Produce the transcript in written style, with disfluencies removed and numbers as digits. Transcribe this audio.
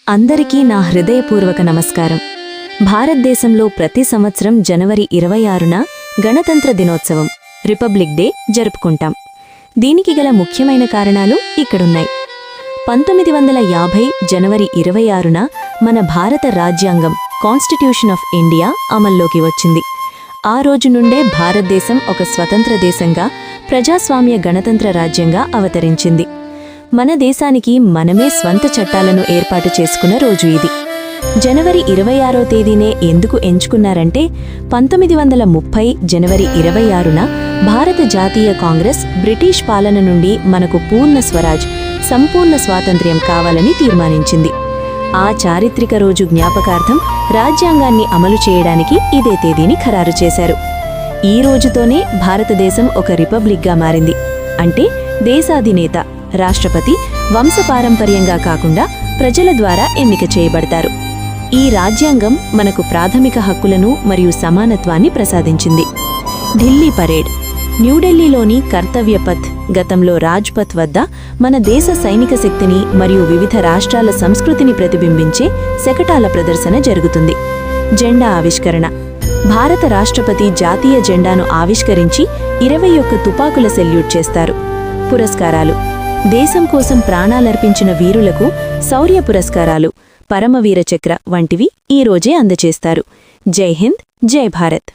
అందరికీ నా హృదయపూర్వక నమస్కారం. భారతదేశంలో ప్రతి సంవత్సరం జనవరి 26న గణతంత్ర దినోత్సవం రిపబ్లిక్ డే జరుపుకుంటాం. దీనికి గల ముఖ్యమైన కారణాలు ఇక్కడున్నాయి. 1950 జనవరి 26న మన భారత రాజ్యాంగం కాన్స్టిట్యూషన్ ఆఫ్ ఇండియా అమల్లోకి వచ్చింది. ఆ రోజు నుండే భారతదేశం ఒక స్వతంత్ర దేశంగా, ప్రజాస్వామ్య గణతంత్ర రాజ్యంగా అవతరించింది. మన దేశానికి మనమే స్వంత చట్టాలను ఏర్పాటు చేసుకున్న రోజు ఇది. జనవరి 26వ తేదీనే ఎందుకు ఎంచుకున్నారంటే 1930 జనవరి 26న భారత జాతీయ కాంగ్రెస్ బ్రిటిష్ పాలన నుండి మనకు పూర్ణ స్వరాజ్, సంపూర్ణ స్వాతంత్ర్యం కావాలని తీర్మానించింది. ఆ చారిత్రక రోజు జ్ఞాపకార్థం రాజ్యాంగాన్ని అమలు చేయడానికి ఇదే తేదీని ఖరారు చేశారు. ఈ రోజుతోనే భారతదేశం ఒక రిపబ్లిక్గా మారింది. అంటే దేశాధినేత రాష్ట్రపతి వంశపారంపర్యంగా కాకుండా ప్రజల ద్వారా ఎన్నిక చేయబడతారు. ఈ రాజ్యాంగం మనకు ప్రాథమిక హక్కులను మరియు సమానత్వాన్ని ప్రసాదించింది. ఢిల్లీ పరేడ్, న్యూఢిల్లీలోని కర్తవ్య పథ్, గతంలో రాజ్పథ్ వద్ద మన దేశ సైనిక శక్తిని మరియు వివిధ రాష్ట్రాల సంస్కృతిని ప్రతిబింబించే శకటాల ప్రదర్శన జరుగుతుంది. జెండా ఆవిష్కరణ, భారత రాష్ట్రపతి జాతీయ జెండాను ఆవిష్కరించి 21 తుపాకుల సెల్యూట్ చేస్తారు. పురస్కారాలు, దేశం కోసం ప్రాణాలర్పించిన వీరులకు శౌర్య పురస్కారాలు, పరమవీర చక్ర వంటివి ఈ రోజే అందజేస్తారు. జై హింద్, జై భారత్.